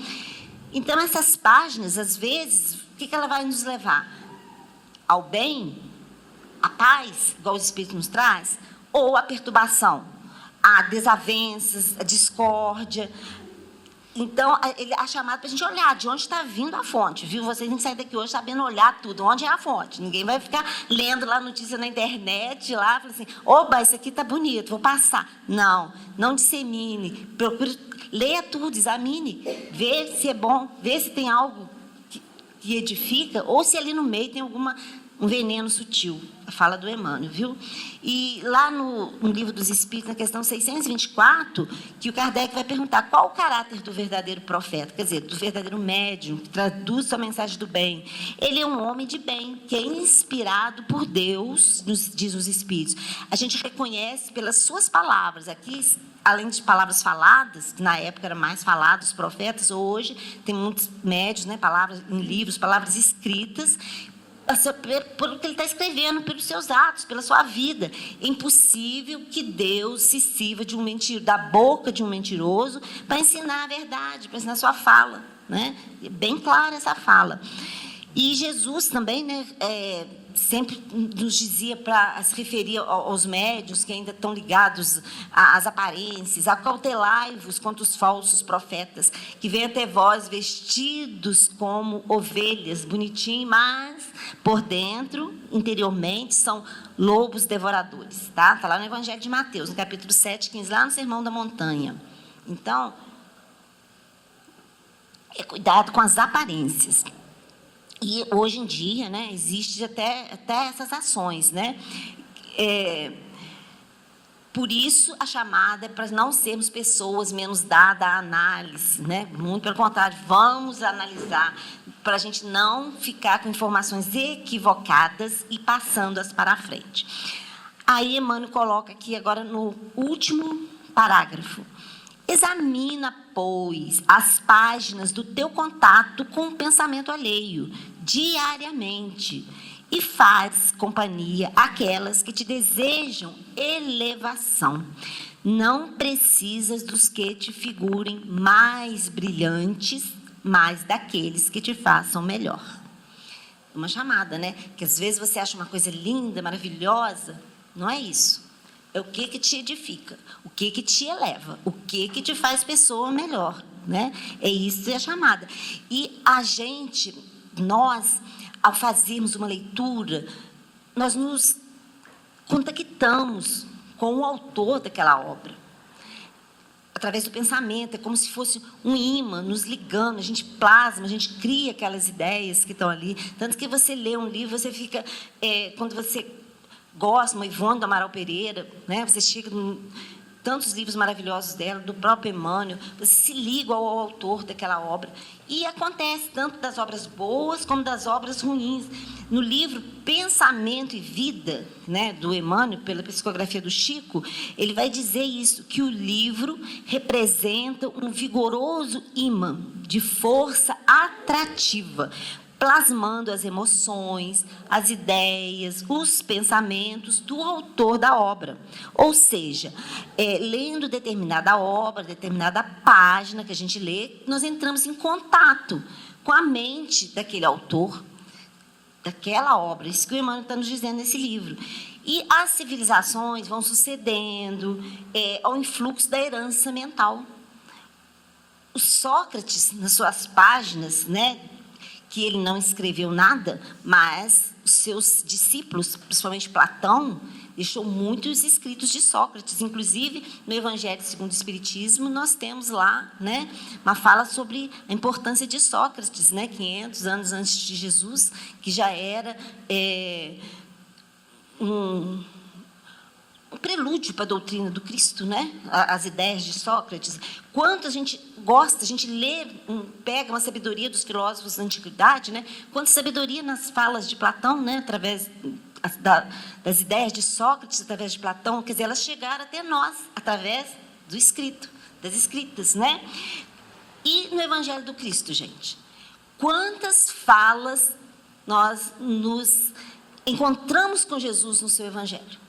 Então, essas páginas, às vezes, o que ela vai nos levar? Ao bem, à paz, igual os Espíritos nos traz, ou à perturbação, a desavenças, a discórdia. Então, ele é chamado para a gente olhar de onde está vindo a fonte, viu? Vocês têm que sair daqui hoje sabendo olhar tudo, onde é a fonte. Ninguém vai ficar lendo lá notícia na internet, lá, falando assim, oba, isso aqui está bonito, vou passar. Não, não dissemine, procure, leia tudo, examine, vê se é bom, vê se tem algo que edifica, ou se ali no meio tem um veneno sutil, a fala do Emmanuel, viu? E lá no Livro dos Espíritos, na questão 624, que o Kardec vai perguntar qual o caráter do verdadeiro profeta, quer dizer, do verdadeiro médium, que traduz sua mensagem do bem. Ele é um homem de bem, que é inspirado por Deus, diz os Espíritos. A gente reconhece pelas suas palavras, aqui, além de palavras faladas, que na época era mais falado, os profetas, hoje tem muitos médios, né, palavras em livros, palavras escritas, pelo que ele está escrevendo, pelos seus atos, pela sua vida. É impossível que Deus se sirva da boca de um mentiroso para ensinar a verdade, para ensinar a sua fala, né? É bem clara essa fala. E Jesus também, né, sempre nos dizia para se referir aos médiuns que ainda estão ligados às aparências, acautelai-vos contra os falsos profetas, que vêm até vós vestidos como ovelhas, bonitinho, mas por dentro, interiormente, são lobos devoradores. Tá? Está lá no Evangelho de Mateus, no capítulo 7, 15, lá no Sermão da Montanha. Então, cuidado com as aparências. E, hoje em dia, né, existe até essas ações. Né? Por isso, a chamada é para não sermos pessoas menos dadas à análise. Né? Muito pelo contrário, vamos analisar, para a gente não ficar com informações equivocadas e passando-as para a frente. Aí, Emmanuel coloca aqui, agora, no último parágrafo. Examina, pois, as páginas do teu contato com o pensamento alheio, diariamente, e faz companhia àquelas que te desejam elevação. Não precisas dos que te figurem mais brilhantes, mas daqueles que te façam melhor. Uma chamada, né? Que às vezes você acha uma coisa linda, maravilhosa. Não é isso. É o que te edifica, o que te eleva, o que te faz pessoa melhor, né? É isso que é a chamada. E nós, ao fazermos uma leitura, nós nos contactamos com o autor daquela obra, através do pensamento, é como se fosse um imã nos ligando, a gente plasma, a gente cria aquelas ideias que estão ali. Tanto que você lê um livro, você fica, quando você gosta, uma Ivone do Amaral Pereira, né? Você chega em tantos livros maravilhosos dela, do próprio Emmanuel, você se liga ao autor daquela obra. E acontece tanto das obras boas como das obras ruins. No livro Pensamento e Vida, né, do Emmanuel, pela psicografia do Chico, ele vai dizer isso, que o livro representa um vigoroso imã de força atrativa, plasmando as emoções, as ideias, os pensamentos do autor da obra. Ou seja, lendo determinada obra, determinada página que a gente lê, nós entramos em contato com a mente daquele autor, daquela obra. Isso que o Emmanuel está nos dizendo nesse livro. E as civilizações vão sucedendo ao influxo da herança mental. O Sócrates, nas suas páginas, né, que ele não escreveu nada, mas os seus discípulos, principalmente Platão, deixou muitos escritos de Sócrates. Inclusive, no Evangelho segundo o Espiritismo, nós temos lá, né, uma fala sobre a importância de Sócrates, né, 500 anos antes de Jesus, que já era um prelúdio para a doutrina do Cristo, né? As ideias de Sócrates. Quanto a gente gosta, a gente lê, pega uma sabedoria dos filósofos da antiguidade, né? Quanta sabedoria nas falas de Platão, né? Através das ideias de Sócrates, através de Platão, quer dizer, elas chegaram até nós, através do escrito, das escritas, né? E no Evangelho do Cristo, gente, quantas falas nós nos encontramos com Jesus no seu Evangelho?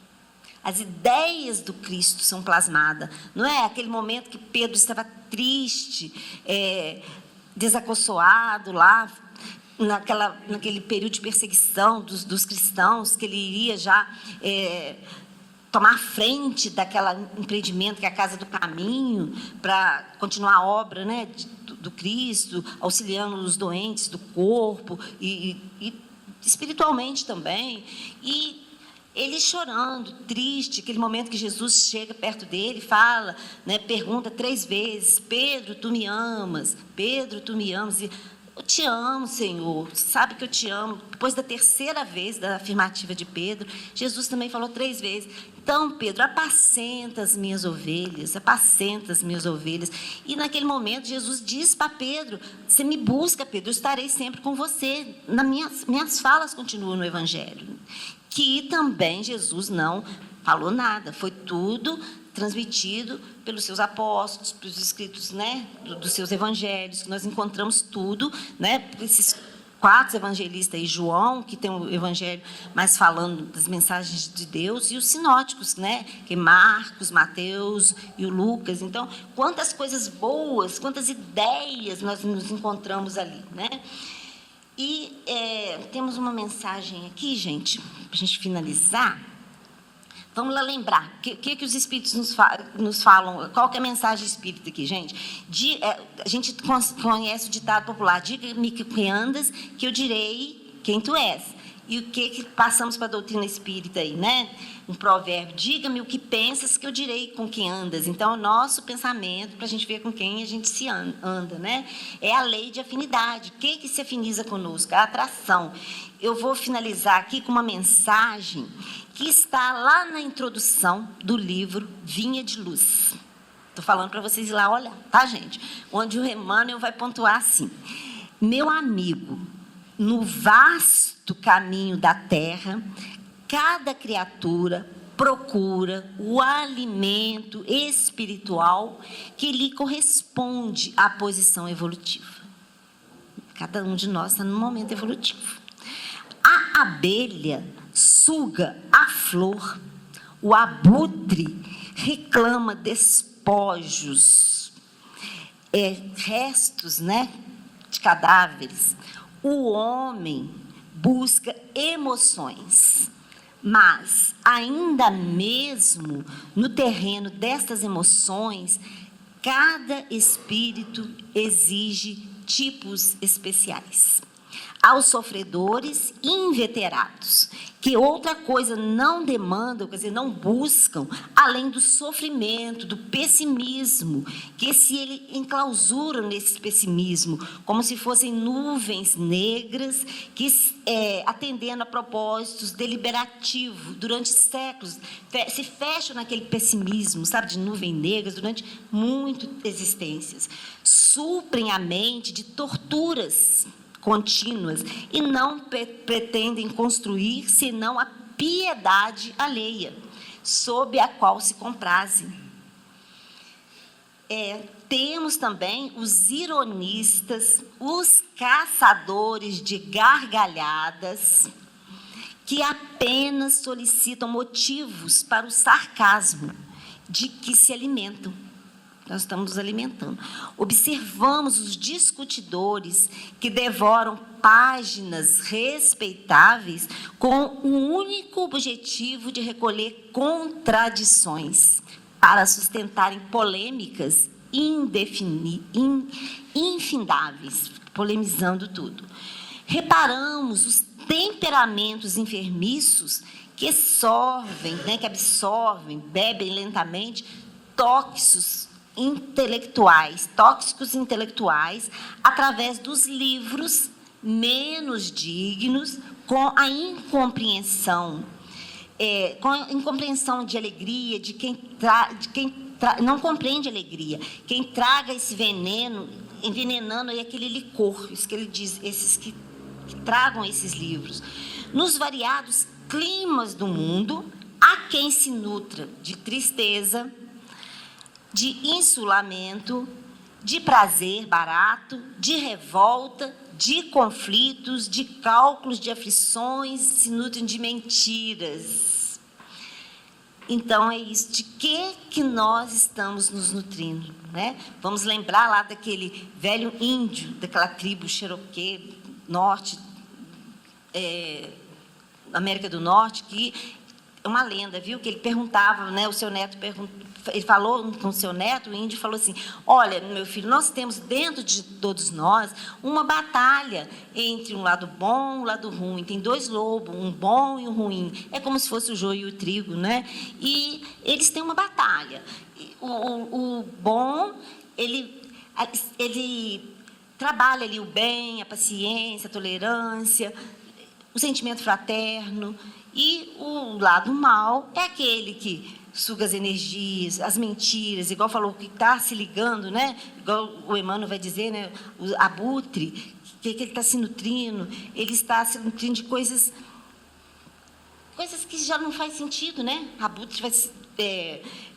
As ideias do Cristo são plasmadas. Não é aquele momento que Pedro estava triste, desacoçoado lá, naquele período de perseguição dos cristãos, que ele iria já tomar frente daquele empreendimento que é a Casa do Caminho, para continuar a obra, né, do Cristo, auxiliando os doentes do corpo e espiritualmente também. E ele chorando, triste, aquele momento que Jesus chega perto dele, fala, né, pergunta 3 vezes: Pedro, tu me amas? Pedro, tu me amas? E, eu te amo, Senhor, sabe que eu te amo. Depois da 3ª vez da afirmativa de Pedro, Jesus também falou 3 vezes: então, Pedro, apacenta as minhas ovelhas, apacenta as minhas ovelhas. E naquele momento, Jesus diz para Pedro: você me busca, Pedro, eu estarei sempre com você. Minhas falas continuam no Evangelho. Que também Jesus não falou nada, foi tudo transmitido pelos seus apóstolos, pelos escritos, né, dos seus evangelhos, que nós encontramos tudo, né, esses 4 evangelistas aí, João, que tem o evangelho mais falando das mensagens de Deus, e os sinóticos, né, que é Marcos, Mateus e o Lucas. Então, quantas coisas boas, quantas ideias nós nos encontramos ali, né? E temos uma mensagem aqui, gente, para a gente finalizar. Vamos lá lembrar, o que os Espíritos nos falam, qual que é a mensagem espírita aqui, gente? A gente conhece o ditado popular: diga-me que andas, que eu direi quem tu és. E o que passamos para a doutrina espírita aí, né? Um provérbio: diga-me o que pensas, que eu direi com quem andas. Então, o nosso pensamento, para a gente ver com quem a gente se anda, né? É a lei de afinidade. O que se afiniza conosco? A atração. Eu vou finalizar aqui com uma mensagem que está lá na introdução do livro Vinha de Luz. Estou falando para vocês ir lá olhar, tá, gente? Onde o Emmanuel vai pontuar assim: meu amigo, no vasto caminho da terra, cada criatura procura o alimento espiritual que lhe corresponde à posição evolutiva. Cada um de nós está num momento evolutivo. A abelha suga a flor, o abutre reclama despojos, restos, né, de cadáveres. O homem busca emoções, mas ainda mesmo no terreno destas emoções, cada espírito exige tipos especiais. Aos sofredores inveterados, que outra coisa não demandam, quer dizer, não buscam, além do sofrimento, do pessimismo, que se ele enclausuram nesse pessimismo, como se fossem nuvens negras, que, atendendo a propósitos deliberativos, durante séculos, se fecham naquele pessimismo, sabe, de nuvens negras, durante muitas existências. Suprem a mente de torturas contínuas e não pretendem construir senão a piedade alheia, sob a qual se comprazem. Temos também os ironistas, os caçadores de gargalhadas, que apenas solicitam motivos para o sarcasmo de que se alimentam. Nós estamos nos alimentando. Observamos os discutidores que devoram páginas respeitáveis com o único objetivo de recolher contradições para sustentarem polêmicas infindáveis, polemizando tudo. Reparamos os temperamentos enfermiços que absorvem, bebem lentamente tóxicos intelectuais, através dos livros menos dignos, com a incompreensão de alegria, de quem não compreende alegria, quem traga esse veneno, envenenando aí aquele licor, isso que ele diz, esses que tragam esses livros. Nos variados climas do mundo, há quem se nutra de tristeza, de insulamento, de prazer barato, de revolta, de conflitos, de cálculos, de aflições, se nutrem de mentiras. Então, é isso. De que nós estamos nos nutrindo, né? Vamos lembrar lá daquele velho índio, daquela tribo Cherokee, norte, América do Norte, que uma lenda, viu? Que ele perguntava, né? O seu neto ele falou com o seu neto, o índio falou assim: olha, meu filho, nós temos dentro de todos nós uma batalha entre um lado bom e um lado ruim. Tem dois lobos, um bom e um ruim. É como se fosse o joio e o trigo, né? E eles têm uma batalha. O bom, ele trabalha ali o bem, a paciência, a tolerância, o sentimento fraterno. E o lado mal é aquele que suga as energias, as mentiras, igual falou, que está se ligando, né? Igual o Emmanuel vai dizer, né? O abutre, que ele está se nutrindo, ele está se nutrindo de coisas que já não faz sentido, né? Abutre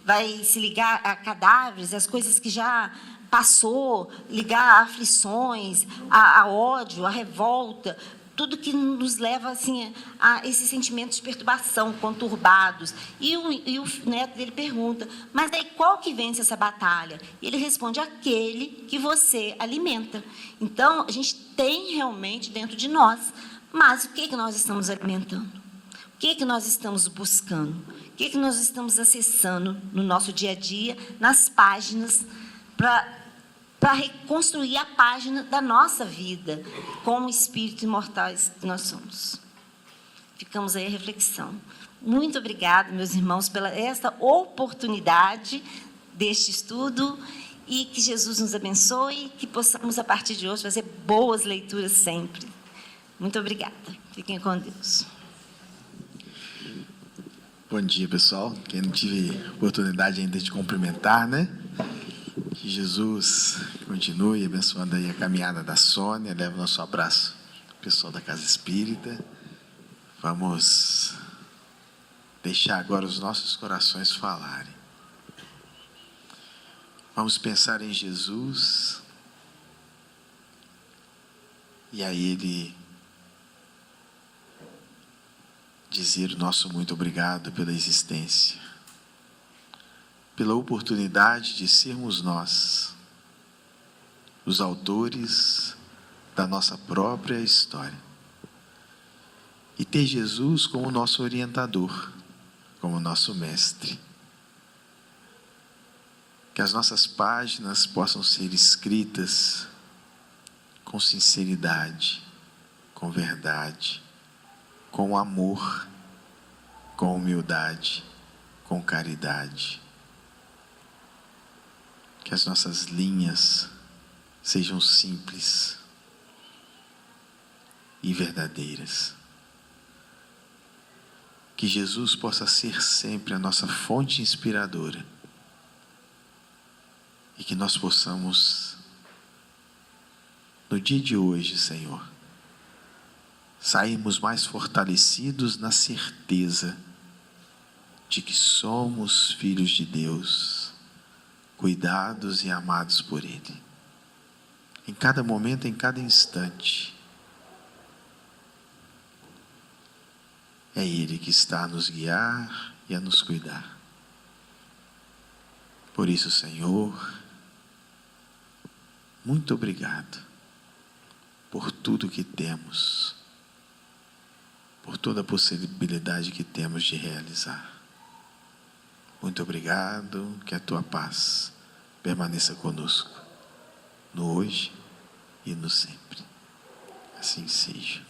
vai se ligar a cadáveres, as coisas que já passou, ligar a aflições, a ódio, a revolta, tudo que nos leva assim, a esses sentimentos de perturbação, conturbados. E o neto dele pergunta: mas daí qual que vence essa batalha? E ele responde: aquele que você alimenta. Então, a gente tem realmente dentro de nós, mas o que nós estamos alimentando? O que nós estamos buscando? O que nós estamos acessando no nosso dia a dia, nas páginas, para reconstruir a página da nossa vida, como espíritos imortais que nós somos. Ficamos aí a reflexão. Muito obrigada, meus irmãos, pela esta oportunidade deste estudo, e que Jesus nos abençoe, que possamos, a partir de hoje, fazer boas leituras sempre. Muito obrigada. Fiquem com Deus. Bom dia, pessoal. Quem não tive oportunidade ainda de cumprimentar, né? Que Jesus continue abençoando aí a caminhada da Sônia. Leva o nosso abraço, pessoal da Casa Espírita. Vamos deixar agora os nossos corações falarem. Vamos pensar em Jesus e a Ele dizer o nosso muito obrigado pela existência, pela oportunidade de sermos nós os autores da nossa própria história e ter Jesus como nosso orientador, como nosso mestre. Que as nossas páginas possam ser escritas com sinceridade, com verdade, com amor, com humildade, com caridade. Que as nossas linhas sejam simples e verdadeiras. Que Jesus possa ser sempre a nossa fonte inspiradora e que nós possamos, no dia de hoje, Senhor, sairmos mais fortalecidos na certeza de que somos filhos de Deus, cuidados e amados por Ele. Em cada momento, em cada instante, é Ele que está a nos guiar e a nos cuidar. Por isso, Senhor, muito obrigado por tudo que temos, por toda a possibilidade que temos de realizar. Muito obrigado, que a Tua paz permaneça conosco, no hoje e no sempre. Assim seja.